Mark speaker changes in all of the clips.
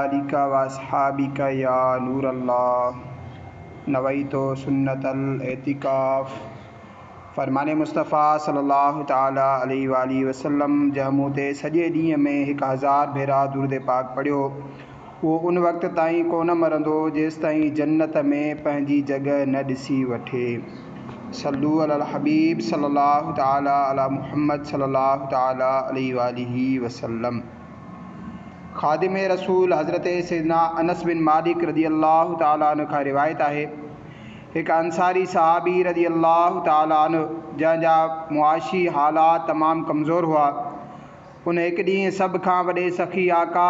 Speaker 1: आलिका व अस्हाबिका या नूर अल्लाह नवैतो सुन्नतल एतिकाफ़। फरमाने मुस्तफ़ा सल्लल्लाहु ताला अलैहि वालैहि वसल्लम जहमूते सॼे ॾींहं में 1000 भेरा दुरूद पाक पढ़ियो, वो उन वक़्त ताईं कोन मरंदो जेसि ताईं जन्नत में पंहिंजी जॻह न ॾिसी वठे। सल्लू अलल हबीब सल्लल्लाहु ताला अला मुहम्मद सल्लल्लाहु ताला अलैहि वालैहि वसल्लम। खादिम रसूल हज़रत सैयदना अनस बिन मालिक रदी अल्लाह ताला अन्हु खां रिवायत आहे, एक अंसारी सहाबी रदी अल्लाह ताला अन्हु जंहिंजा मुआशी हालात तमाम कमज़ोर हुआ, उन एक ॾींहुं सब खां वॾे सखी आका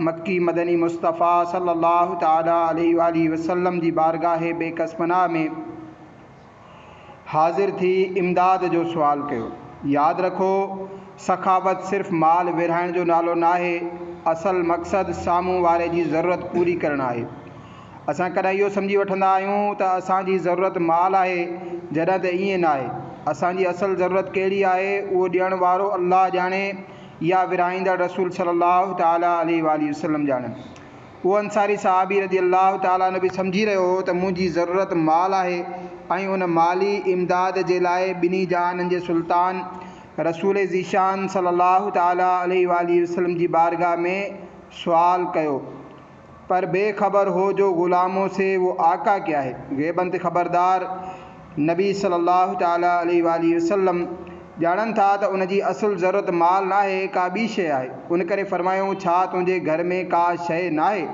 Speaker 1: मक्की मदनी मुस्तफ़ा सल्लल्लाहु ताला अलैहि वालैहि वसल्लम जी बारगाह बेकसपनाह में हाज़िर थी इमदाद जो सुवाल कयो। याद रखो, सखावत सिर्फ़ माल विरहाइण जो नालो नाहे, असल मक़सद साम्हूं वारे जी ज़रूरत पूरी करणु आहे। असां कॾहिं इहो सम्झी वठंदा आहियूं त असांजी ज़रूरत माल आहे, जॾहिं त ईअं न आहे। असांजी असल ज़रूरत कहिड़ी आहे उहो ॾियण वारो अल्लाह ॼाणे या विरहाईंदड़ रसूल सल्लल्लाहु ताला अलैहि वालैहि वसल्लम ॼाणनि। उहो अंसारी सहाबी रदी अल्लाह ताला ने बि सम्झी रहियो हो त मुंहिंजी ज़रूरत माल आहे ऐं उन माली इमदाद जे लाइ ॿिन्ही जहाननि जे सुल्तान रसूल ज़ीशान सल्लल्लाहु ताला अलैहि वालैहि वसल्लम जी बारगाह में सवाल कयो, पर बेखबर हो जो ग़ुलामों से वो आका क्या है। ग़ैबन ते ख़बरदार नबी सल्लल्लाहु ताला अलैहि वालैहि वसल्लम ॼाणनि था त उन जी असुल ज़रूरत माल न आहे, का ॿी शइ आहे। उन करे फरमायूं, छा तुंहिंजे घर में का शइ न आहे?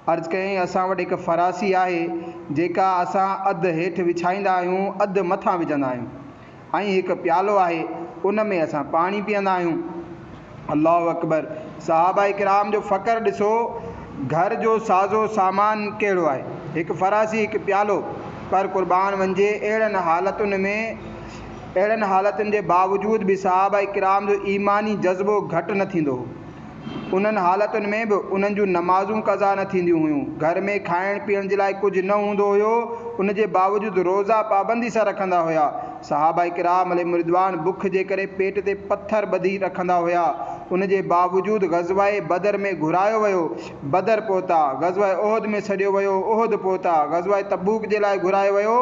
Speaker 1: अर्ज़ु कयईं, असां वटि हिकु फ़रासी आहे जेका असां अधु हेठि विछाईंदा आहियूं, अधु मथां विझंदा आहियूं, ऐं हिकु प्यालो आहे, उन में असां पाणी पीअंदा आहियूं। अल्लाहु अकबर। सहाबा किराम जो फ़क़्र ॾिसो, घर जो साज़ो सामान कहिड़ो आहे, हिकु फ़रासी, हिकु प्यालो। पर क़ुर्बान वञिजे, अहिड़नि हालतुनि जे बावजूद बि सहाबा किराम जो ईमानी जज़्बो घटि न थींदो हो। उन्हनि हालतुनि में बि उन्हनि जूं नमाज़ूं क़ज़ा न थींदियूं हुयूं। घर में खाइण पीअण जे लाइ कुझु न हूंदो हुयो, उन जे बावजूदि रोज़ा पाबंदी सां रखंदा हुया। सहाबा किराम अलैहिम रिदवान बुख जे करे पेट ते पत्थर ॿधी रखंदा हुया। उन जे बावजूदि ग़ज़वाए बदर में घुरायो वियो, बदर पहुता। ग़ज़वाए उहद में छॾियो वियो, उहद पहुता। ग़ज़वाए तबूक जे लाइ घुरायो वियो,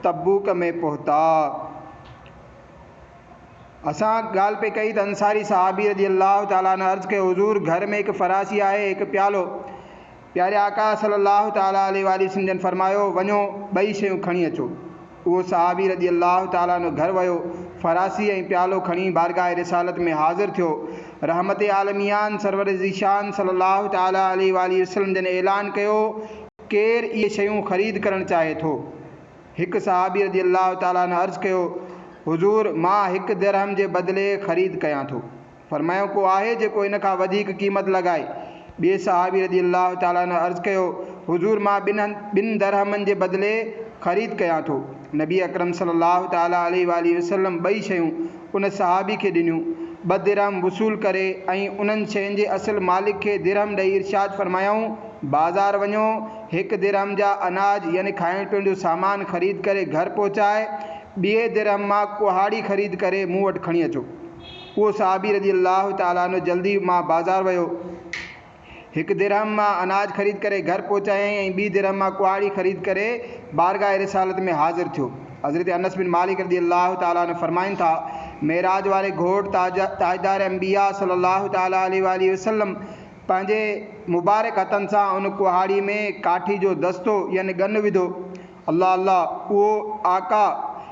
Speaker 1: तबूक में पहुता। असां ॻाल्हि पे कई त अंसारी सहाबी रदी अल्लाह ताला ने अर्ज़ु कयो, हुज़ूर, घर में हिकु फ़रासी आहे, हिकु प्यालो। प्यारे आका सल्लल्लाहु ताला अलैहि वसल्लम जन फरमायो, वञो ॿई शयूं खणी अचो। उहो सहाबी रदी अल्लाह ताला ने घर वियो, फ़रासी ऐं प्यालो खणी बारगाह रिसालत में हाज़िर थियो। रहमत आलमियान सरवर ज़ीशान सल्लल्लाहु ताला अलैहि वसल्लम जन ऐलान कयो, केरु इहे शयूं ख़रीद करणु चाहे थो? हिकु सहाबी रदी अल्लाह ताला ने अर्ज़ु कयो, हुज़ूर, मां 1 दिरहम जे बदिले ख़रीद कयां थो। फरमायो, को आहे जेको इन खां वधीक क़ीमत लॻाए? ॿिए सहाबी रदी अल्लाह ताला ने अर्ज़ु कयो, हुज़ूर, मां 2 दिरहमनि जे बदिले ख़रीद कयां थो। नबी अकरम सल्लल्लाहु ताला अलैहि वसल्लम ॿई शयूं उन सहाबी खे ॾिनियूं। 2 दिरहम वसूल करे ऐं उन्हनि शयुनि जे असुल मालिक खे दिरहम ॾेई इरशाद फरमायाऊं, बाज़ार वञो, 1 दिरहम जा अनाज यानी खाइण पीअण जो सामान ख़रीद करे घर पहुचाए, 2 दिरहम मां कुहाड़ी ख़रीद करे मूं वटि खणी अचो। उहो सहाबी रदी अल्लाह ताला ने जल्दी मां बाज़ार वियो, 1 दिरहम मां अनाज ख़रीद करे घर पहुचायईं ऐं 2 दिरहम मां कुहाड़ी ख़रीद करे बारगाह रिसालत में हाज़िर थियो। हज़रत अनस बिन मालिक रदी अल्लाह ताला ने फरमाइनि था, मेराज वारे घोट ताजदार अंबिया सल्लल्लाहु ताला अलैहि वसल्लम पंहिंजे मुबारक हथनि सां उन कुहाड़ी में काठी जो दस्तो यानी गन विधो। अल्लाह अल्लाह, उहो आका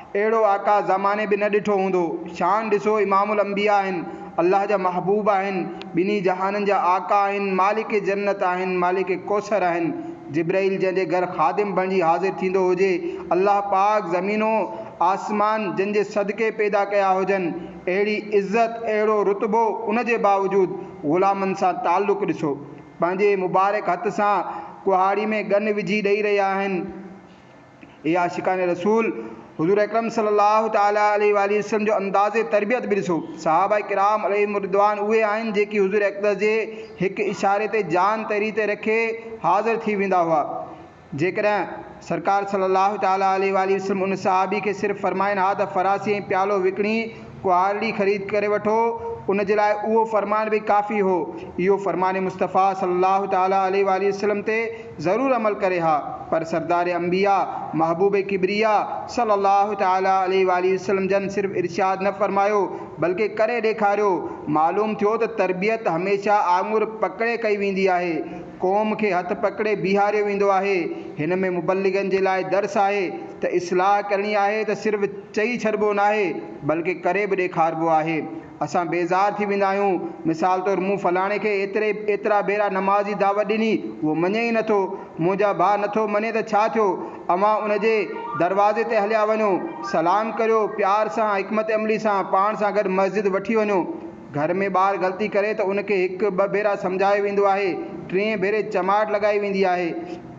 Speaker 1: अहिड़ो आका ज़माने बि न ॾिठो हूंदो। शान ॾिसो, इमामुल अंबिया आहिनि, अल्लाह जा महबूब आहिनि, ॿिन्ही जहाननि जा आका आहिनि, मालिक जन्नत आहिनि, मालिक कौसर आहिनि। जिब्राइल जंहिंजे घर ख़ादिम बणिजी हाज़िर थींदो हुजे, अल्लाह पाक ज़मीनो आसमान जंहिंजे सदके पैदा कया हुजनि, अहिड़ी इज़त, अहिड़ो रुतबो, उन जे बावजूदि ग़ुलामनि सां ताल्लुक़ ॾिसो। पंहिंजे मुबारक हथ सां कुहाड़ी में गन विझी ॾेई रहिया आहिनि। इहा आशिकाने रसूल हुज़ूर अकरम सल्लल्लाहु ताला अलैहि वसल्लम जो अंदाज़े तरबियत बि ॾिसो। सहाबा किराम अलैहिम रिदवान उहे आहिनि जेकी हुज़ूर अक़दस जे हिकु इशारे ते जान तरी ते रखे हाज़िर थी वेंदा हुआ। जेकॾहिं सरकार सल्लल्लाहु ताला अलैहि वसल्लम उन सहाबी खे सिर्फ़ु फरमाइनि हा त फ़रासी ऐं प्यालो विकिणी कुहाड़ी ख़रीद करे वठो, उन जे लाइ उहो फ़रमान बि काफ़ी हो। इहो फ़रमान मुस्तफ़ा सल्लल्लाहु ताला अलैहि वसल्लम ते ज़रूरु अमल करे हा, पर सरदार अंबिया महबूब किबरिया सल्लल्लाहु ताला अलैहि वसल्लम जन सिर्फ़ इरशाद न फ़रमायो बल्कि करे ॾेखारियो। मालूम थियो त तरबियत हमेशह आङुर पकड़े कई वेंदी आहे, क़ौम खे हथ पकड़े बीहारियो वेंदो आहे। हिन में मुबल्लिगनि जे लाइ दर्स आहे त इस्लाह करणी आहे त सिर्फ़ चई छॾिबो न आहे बल्कि करे बि ॾेखारिबो आहे। असां बेज़ार थी वेंदा आहियूं, मिसाल तौरु मूं फलाणे खे एतिरा भेरा नमाज़ी दावत ॾिनी, उहो मञे ई नथो, मुंहिंजा भाउ नथो मञे त छा थियो। अवां उन जे दरवाज़े ते हलिया वञो, सलाम करियो, प्यार सां हिकमत अमली सां पाण सां गॾु मस्जिद वठी वञो। घर में ॿारु ग़लती करे त उनखे हिकु ॿ भेरा सम्झायो वेंदो आहे, टे भेरे चमाट लॻाई वेंदी आहे।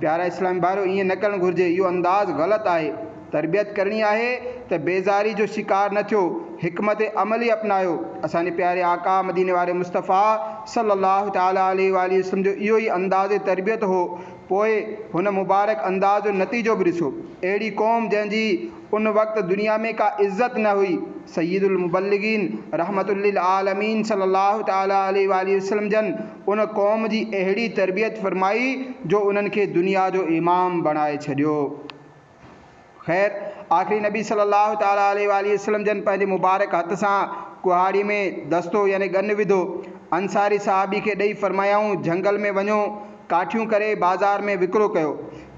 Speaker 1: प्यारा इस्लामी भाइरो, ईअं न करणु घुरिजे, इहो अंदाज़ ग़लति आहे। तरबियत करणी आहे त बेज़ारी जो शिकार न थियो, हिकमत अमली अपनायो। असांजे प्यारे आका मदीने वारे मुस्तफ़ा सल्लल्लाहु ताला अलैहि वसल्लम जो इहो ई अंदाज़ तरबियत हो। पोइ हुन मुबारक अंदाज़ जो नतीजो बि ॾिसो। अहिड़ी क़ौम जंहिंजी उन वक़्तु दुनिया में का इज़्ज़त न हुई, सय्यदुल मुबल्लिगीन रहमतुल लिल आलमीन सल्लल्लाहु ताला अलैहि वसल्लम जन उन क़ौम जी अहिड़ी तरबियत फरमाई जो उन्हनि खे दुनिया जो इमाम बणाए छॾियो। ख़ैर, आख़िरी नबी सल्लल्लाहु ताला अलैहि वसल्लम जन पंहिंजे मुबारक हथ सां कुहाड़ी में दस्तो यानी गन विधो, अंसारी सहाबी खे ॾेई फरमायाऊं, झंगल में वञो, काठियूं करे बाज़ार में विकिरो कयो,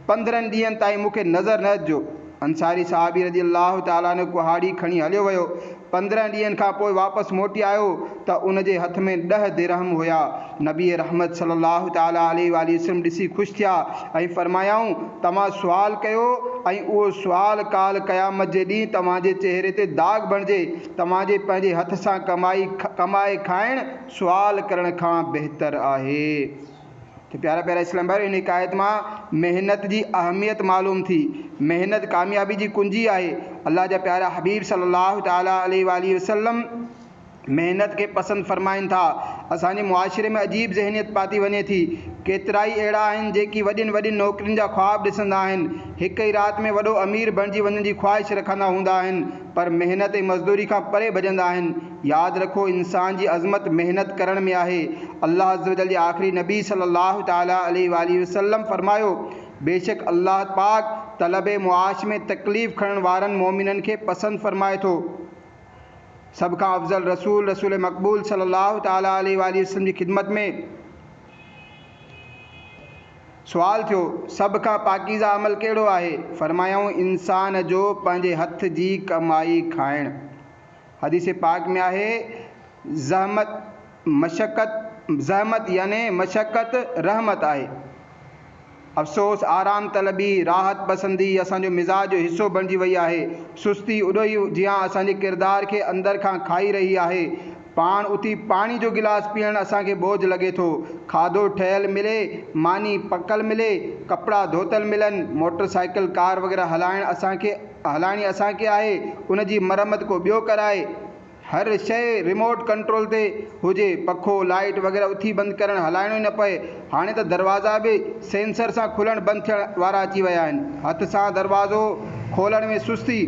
Speaker 1: 15 ॾींहंनि ताईं मूंखे नज़र न अचिजो। अंसारी सहाबी रज़ी अल्लाह ताला ने कुहाड़ी खणी हलियो वियो। 15 ॾींहंनि खां पोइ वापसि मोटी आयो त उन जे हथ में 10 दिरहम हुया। नबी रहमत सल्लल्लाहु ताला अलैहि वसल्लम ॾिसी ख़ुशि थिया ऐं फरमायाऊं, तव्हां सुवाल कयो ऐं उहो सुवाल काल क़यामत जे ॾींहुं तव्हांजे चहिरे ते दाग़ बणिजे। तव्हांजे पंहिंजे हथ सां कमाए खाइणु सुवाल करण खां बहितर आहे। तो प्यारा प्यारा इस्लाम भाई, इन हिकायत में मेहनत की अहमियत मालूम थी। मेहनत कामयाबी की कुंजी आहे। अल्लाह जा प्यारा हबीब सल्लल्लाहु ताला अलैहि वसल्लम मेहनत के पसंद फरमाइन था। असांजे मुआशरे में अजीब ज़हनियत पाती वञे थी। केतिरा ई अहिड़ा आहिनि जेकी वॾियुनि वॾियुनि नौकरियुनि जा ख्वाब ॾिसंदा आहिनि, हिकु ई राति में वॾो अमीर बणिजी वञण जी ख़्वाहिश रखंदा हूंदा आहिनि, पर मेहनत ऐं मज़दूरी खां परे भॼंदा आहिनि। यादि रखो, इंसान जी अज़मत मेहनत करण में आहे। अल्लाह अज़्ज़ व जल जे आख़िरी नबी सल्लल्लाहु ताला अलैहि वसल्लम फरमायो, बेशक अल्लाह पाक तलब मुआश में तकलीफ़ खणण वारनि मोमिननि खे पसंदि फरमाए थो। सभ खां अफ़ज़ल रसूल मक़बूल सल्लल्लाहु ताला अलैहि वसल्लम जी ख़िदमत में सुवाल थियो, सभ खां पाकीज़ा अमल कहिड़ो आहे? फरमायाऊं, इंसान जो पंहिंजे हथ जी कमाई खाइणु। हदीस पाक में आहे, ज़हमत यानी मशक्क़त रहमत आहे। अफ़सोस, आराम तलबी, राहत पसंदी असांजो मिज़ाज जो हिस्सो बणिजी वई आहे। सुस्ती उॾोई जियां असांजे किरदार खे अंदर खां खाई रही आहे। पाण उथी पाणी जो गिलास पीअण असांखे बोझ लॻे थो। खाधो ठहियल मिले, मानी पकल मिले, कपिड़ा धोतल मिलनि, मोटरसाइकिल कार वग़ैरह हलाइणी असांखे आहे, उन जी मरम्मत को ॿियो कराए। हर शइ रिमोट कंट्रोल ते हुजे, पखो लाइट वग़ैरह उथी बंदि करणु हलाइणो ई न पए। हाणे त दरवाज़ा बि सेंसर सां खुलणु बंदि थियण वारा अची विया आहिनि। हथ सां दरवाज़ो खोलण में सुस्ती,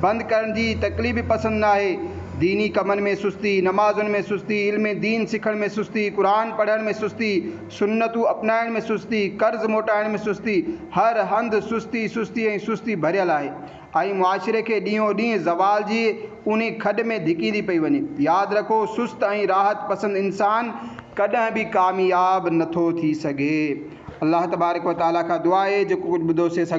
Speaker 1: बंदि करण जी तकलीफ़ पसंदि न आहे। दीनी कमनि में सुस्ती, नमाज़ुनि में सुस्ती, इल्म दीन सिखण में सुस्ती, क़ुरान पढ़ण में सुस्ती, सुन्नतूं अपनाइण में सुस्ती, कर्ज़ मोटाइण में सुस्ती, हर हंधि सुस्ती ऐं सुस्ती भरियल आहे। ऐं मुआशिरे खे ॾींहों ॾींहुं ज़वाल जी उन खॾ में धिकींदी पई वञे। यादि रखो, सुस्त ऐं राहत पसंदि इंसान कॾहिं बि कामयाब नथो थी सघे। अल्लाह तबारक व तआला खां दुआ आहे, जेको कुझु ॿुधोसीं